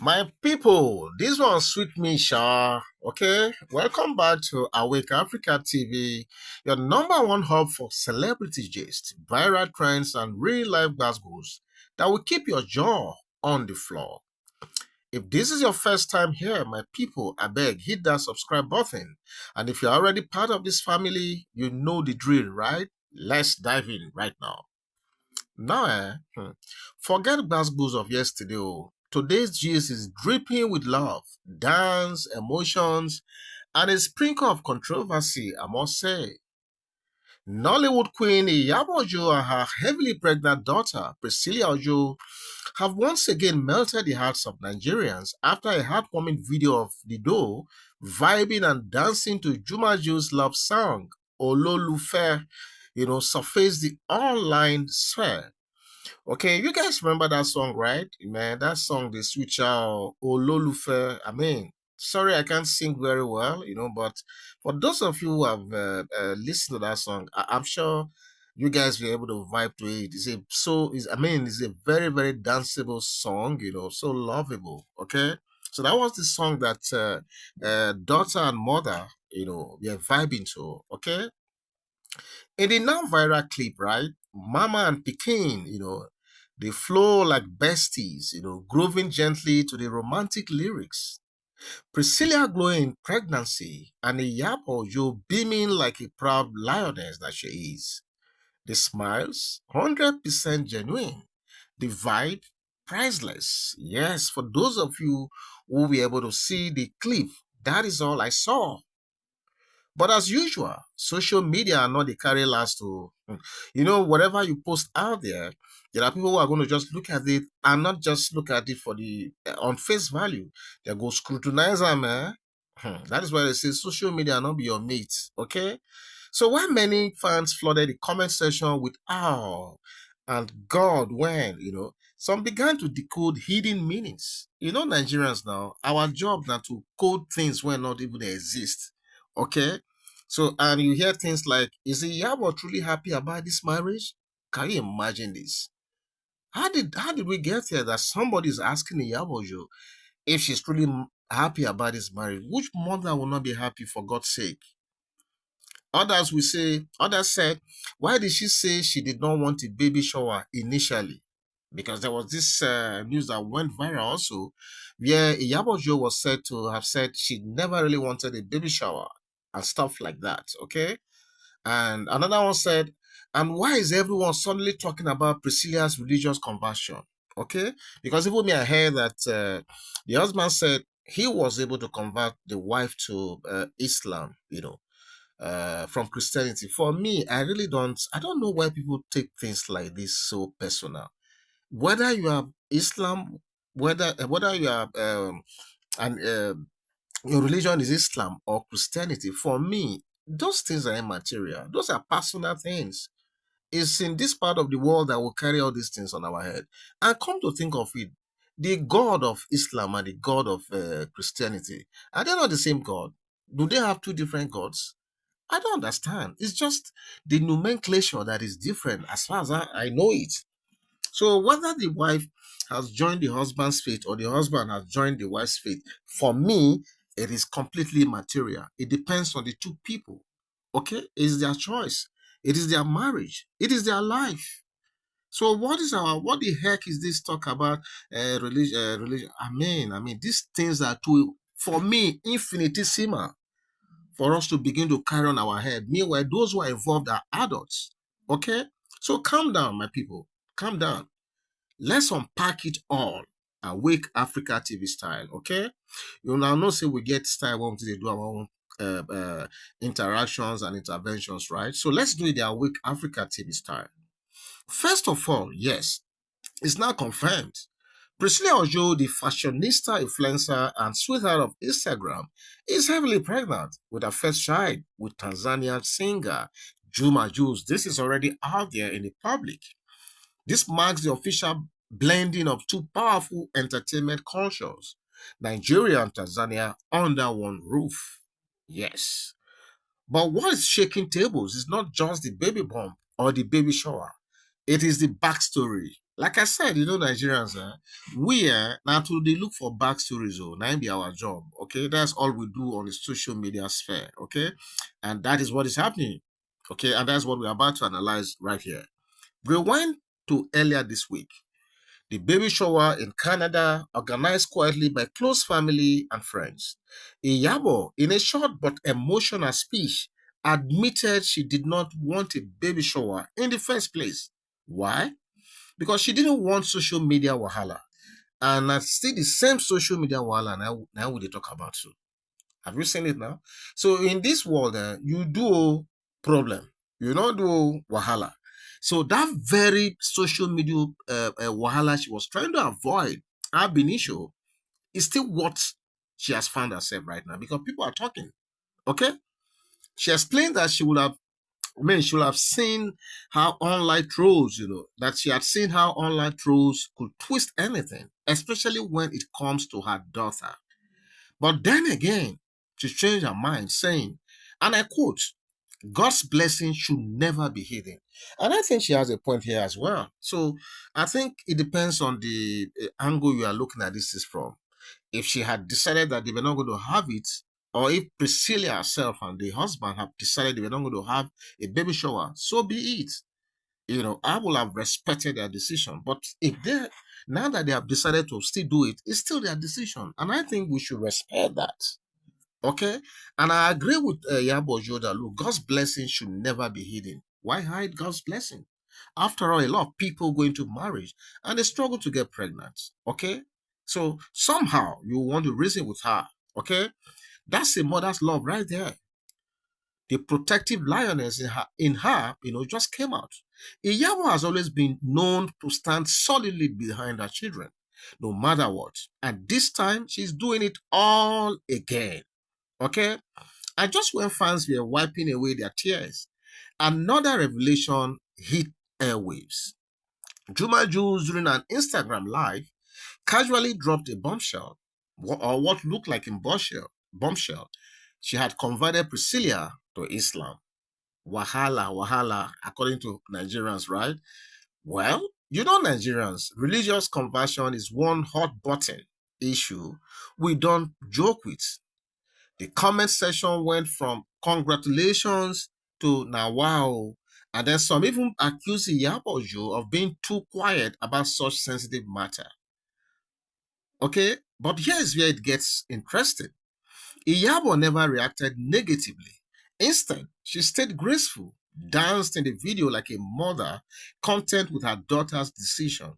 My people, this one sweet me, Sha. Okay, welcome back to Awake Africa TV, your number one hub for celebrity gist, viral trends, and real life gospels that will keep your jaw on the floor. If this is your first time here, my people, I beg, hit that subscribe button. And if you're already part of this family, you know the drill, right? Let's dive in right now. Now, forget gospels of yesterday. Oh. Today's gist is dripping with love, dance, emotions, and a sprinkle of controversy, I must say. Nollywood queen Iyabo Ojo and her heavily pregnant daughter, Priscilla Ojo, have once again melted the hearts of Nigerians after a heartwarming video of the duo vibing and dancing to Juma Jux' love song, Ololufe, surfaced the online sphere. Okay, you guys remember that song, right? Man, that song, the switch out Ololufe. I mean, sorry, I can't sing very well, but for those of you who have listened to that song, I'm sure you guys will be able to vibe to it. It's a very, very danceable song, so lovable. Okay, so that was the song that daughter and mother, they're vibing to. Okay, in the now viral clip, right? Mama and Pekin, they flow like besties, grooving gently to the romantic lyrics. Priscilla glowing in pregnancy and Iyabo Ojo beaming like a proud lioness that she is. The smiles, 100% genuine. The vibe, priceless. Yes, for those of you who will be able to see the clip, that is all I saw. But as usual, social media are not the carry last to, whatever you post out there are people who are going to just look at it and not just look at it for the on face value. They go scrutinize them, eh? That is why they say social media not be your mate, okay? So while many fans flooded the comment section with "oh" and "God when," some began to decode hidden meanings. Nigerians now, our job now to code things when not even they exist. Okay? So and you hear things like, is Iyabo truly happy about this marriage? Can you imagine this? How did we get here that somebody is asking Iyabo Ojo if she's truly happy about this marriage? Which mother will not be happy, for God's sake? Others said, why did she say she did not want a baby shower initially? Because there was this news that went viral also, where Iyabo Ojo was said to have said she never really wanted a baby shower and stuff like that, okay? And another one said, and why is everyone suddenly talking about Priscilla's religious conversion? Okay? Because even me, I heard that the husband said he was able to convert the wife to Islam, from Christianity. For me, I don't know why people take things like this so personal. Whether you are Islam, whether you are and your religion is Islam or Christianity, for me, those things are immaterial. Those are personal things. It's in this part of the world that will carry all these things on our head. And come to think of it, the God of Islam and the God of Christianity, are they not the same God? Do they have two different gods? I don't understand. It's just the nomenclature that is different as far as I know it. So whether the wife has joined the husband's faith or the husband has joined the wife's faith, for me, it is completely material. It depends on the two people. Okay? It's their choice. It is their marriage. It is their life. So what the heck is this talk about religion? I mean, these things are too, for me, infinitesimal for us to begin to carry on our head. Meanwhile, those who are involved are adults. Okay? So calm down, my people. Calm down. Let's unpack it all. Awake Africa TV style, okay? You now know say we get style when we do our own interactions and interventions, right? So let's do it the Awake Africa TV style. First of all, yes, it's now confirmed. Priscilla Ojo, the fashionista, influencer, and sweetheart of Instagram, is heavily pregnant with her first child with Tanzanian singer Juma Jux. This is already out there in the public. This marks the official blending of two powerful entertainment cultures, Nigeria and Tanzania, under one roof. Yes. But what is shaking tables is not just the baby bump or the baby shower. It is the backstory. Like I said, Nigerians, we now to they look for backstories, now be our job. Okay, that's all we do on the social media sphere. Okay, and that is what is happening. Okay, and that's what we're about to analyze right here. Rewind to earlier this week. The baby shower in Canada, organized quietly by close family and friends. Iyabo, in a short but emotional speech, admitted she did not want a baby shower in the first place. Why? Because she didn't want social media wahala. And I still the same social media wahala now we dey talk about too. Have you seen it now? So in this world, you do problem, you don't do wahala. So that very social media wahala she was trying to avoid, ab initio, is still what she has found herself right now because people are talking. Okay, she explained that she would have seen how online trolls, that she had seen how online trolls could twist anything, especially when it comes to her daughter. But then again, she changed her mind, saying, and I quote, God's blessing should never be hidden. And I think she has a point here as well. So I think it depends on the angle you are looking at this is from. If she had decided that they were not going to have it, or if Priscilla herself and the husband have decided they were not going to have a baby shower, so be it. I will have respected their decision. But if they now that they have decided to still do it, it's still their decision. And I think we should respect that. Okay? And I agree with Iyabo Ojo that look, God's blessing should never be hidden. Why hide God's blessing? After all, a lot of people go into marriage and they struggle to get pregnant. Okay? So somehow you want to reason with her. Okay? That's a mother's love right there. The protective lioness in her, just came out. Iyabo has always been known to stand solidly behind her children, no matter what. And this time, she's doing it all again. Okay? And just when fans were wiping away their tears, another revelation hit airwaves. Juma Jux, during an Instagram live, casually dropped a bombshell, or what looked like a bombshell. She had converted Priscilla to Islam. Wahala, according to Nigerians, right? Well, Nigerians, religious conversion is one hot button issue we don't joke with. The comment section went from congratulations to now wow, and then some even accused IyaboOjo of being too quiet about such sensitive matter. Okay, but here's where it gets interesting. Iyabo never reacted negatively. Instead, she stayed graceful, danced in the video like a mother, content with her daughter's decision,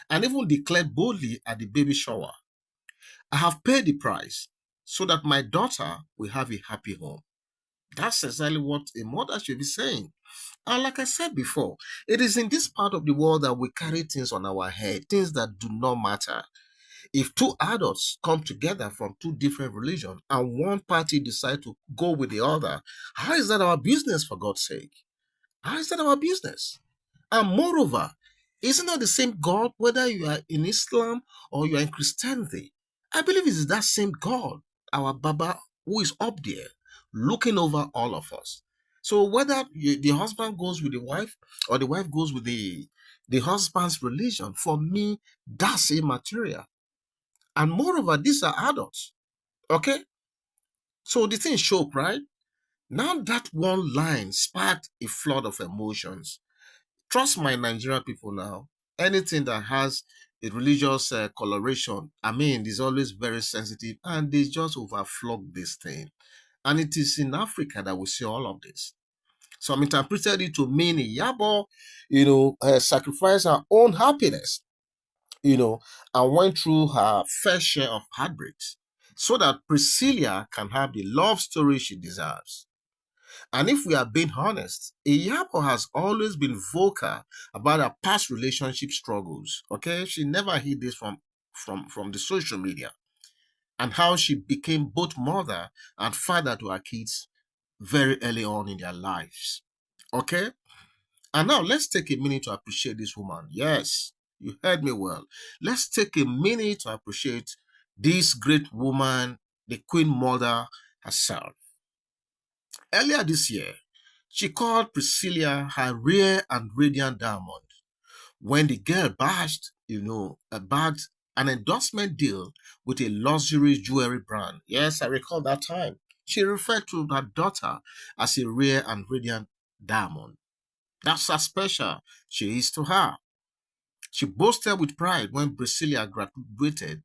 and even declared boldly at the baby shower, I have paid the price so that my daughter will have a happy home. That's exactly what a mother should be saying. And like I said before, it is in this part of the world that we carry things on our head, things that do not matter. If two adults come together from two different religions and one party decide to go with the other, how is that our business, for God's sake? How is that our business? And moreover, isn't that the same God, whether you are in Islam or you are in Christianity? I believe it's that same God, our Baba, who is up there looking over all of us. So whether the husband goes with the wife or the wife goes with the husband's religion, for me, that's immaterial. And moreover, these are adults. Okay? So the thing shook, right? Now that one line sparked a flood of emotions. Trust my Nigerian people now. Anything that has a religious coloration, I mean, is always very sensitive and they just overflow this thing. And it is in Africa that we see all of this. So I'm interpreted it to mean Iyabo, sacrificed her own happiness, and went through her fair share of heartbreaks so that Priscilla can have the love story she deserves. And if we are being honest, Iyabo has always been vocal about her past relationship struggles. Okay, she never hid this from the social media, and how she became both mother and father to her kids very early on in their lives. Okay, and now let's take a minute to appreciate this woman. Yes, you heard me well. Let's take a minute to appreciate this great woman, the Queen Mother herself. Earlier this year, she called Priscilla her rare and radiant diamond. when the girl bagged an endorsement deal with a luxury jewelry brand. Yes, I recall that time. She referred to her daughter as a rare and radiant diamond. That's how special she is to her. She boasted with pride when Priscilla graduated,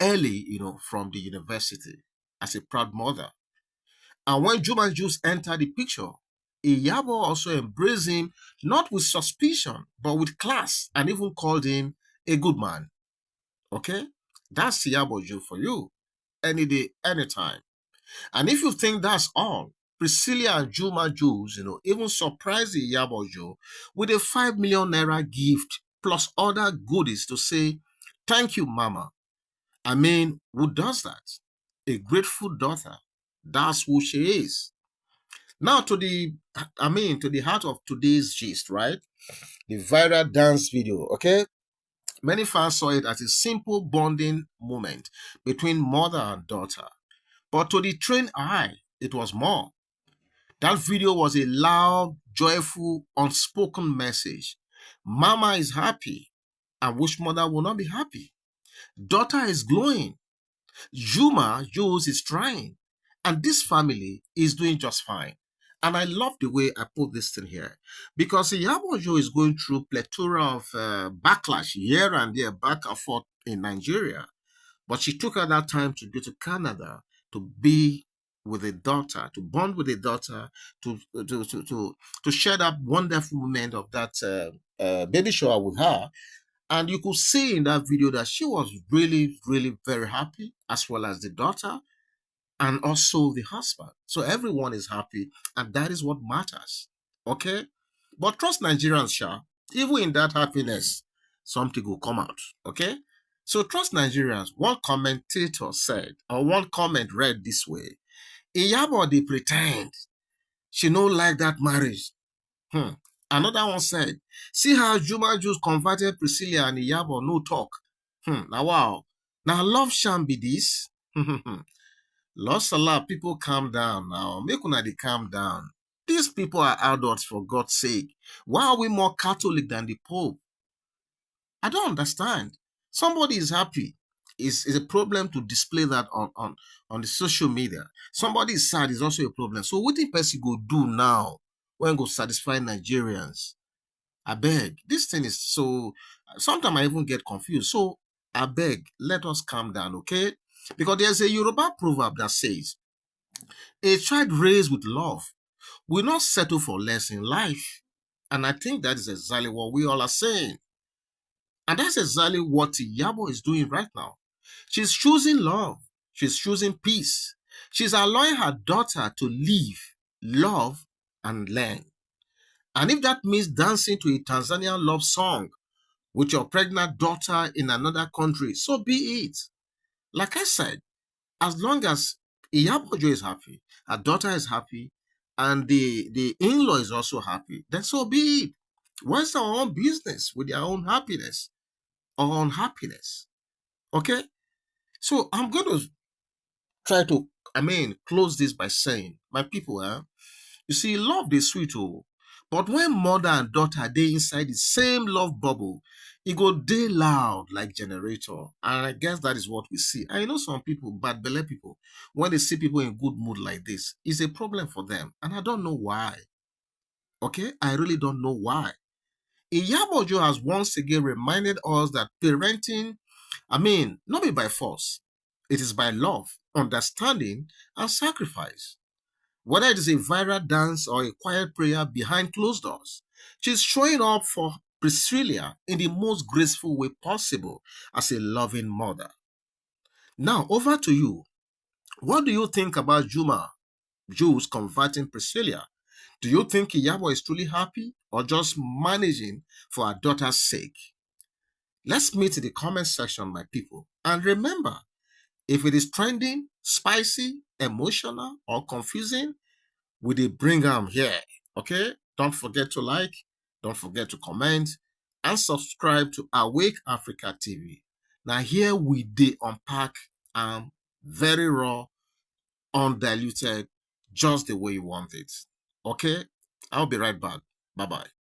early, from the university as a proud mother. And when Juma Jux entered the picture, Iyabo also embraced him not with suspicion, but with class, and even called him a good man. Okay? That's Iyabo Ojo for you. Any day, anytime. And if you think that's all, Priscilla and Juma Jux, even surprised Iyabo Ojo with a 5 million naira gift plus other goodies to say, thank you, mama. I mean, who does that? A grateful daughter. That's who she is. Now to the heart of today's gist, right? The viral dance video, okay? Many fans saw it as a simple bonding moment between mother and daughter. But to the trained eye, it was more. That video was a loud, joyful, unspoken message. Mama is happy, and which mother will not be happy? Daughter is glowing. Juma Jux is trying. And this family is doing just fine. And I love the way I put this thing here. Because Iyabo Ojo is going through plethora of backlash here and there, back and forth in Nigeria. But she took her that time to go to Canada to be with a daughter, to bond with a daughter, to share that wonderful moment of that baby shower with her. And you could see in that video that she was really, really very happy, as well as the daughter and also the husband. So everyone is happy, and that is what matters. Okay? But trust Nigerians, Sha. Even in that happiness, something will come out. Okay? So trust Nigerians. One commentator said, or one comment read this way: Iyabo they pretend she no like that marriage. Another one said, see how Juma Jux converted Priscilla and Iyabo no talk. Now wow. Now love sham be this. Lost a lot. People calm down now. Make una dey calm down. These people are adults, for God's sake. Why are we more Catholic than the Pope? I don't understand. Somebody is happy. It's a problem to display that on the social media. Somebody is sad is also a problem. So what the person go do now when go satisfy Nigerians? I beg. This thing is so... Sometimes I even get confused. So I beg, let us calm down, okay? Because there's a Yoruba proverb that says, a child raised with love will not settle for less in life. And I think that is exactly what we all are saying. And that's exactly what Iyabo is doing right now. She's choosing love. She's choosing peace. She's allowing her daughter to live, love, and learn. And if that means dancing to a Tanzanian love song with your pregnant daughter in another country, so be it. Like I said, as long as Iyabo Ojo is happy, her daughter is happy, and the in-law is also happy, then so be it. What's our own business with their own happiness or unhappiness? Okay? So I'm going to try to, close this by saying, my people, you see, love is sweet, oh, but when mother and daughter dey inside the same love bubble, it go dey loud like generator. And I guess that is what we see. I know some people, bad belle people, when they see people in good mood like this, it's a problem for them. And I don't know why. Okay? I really don't know why. Iyabo Ojo has once again reminded us that parenting, not be by force. It is by love, understanding, and sacrifice. Whether it is a viral dance or a quiet prayer behind closed doors, she's showing up for Priscilla in the most graceful way possible as a loving mother. Now, over to you. What do you think about Juma Jux converting Priscilla? Do you think Iyabo is truly happy or just managing for her daughter's sake? Let's meet in the comment section, my people. And remember, if it is trending, spicy, emotional, or confusing, we dey bring am here. Okay? Don't forget to like, don't forget to comment, and subscribe to Awake Africa TV. Now here we dey unpack very raw, undiluted, just the way you want it. Okay? I'll be right back. Bye-bye.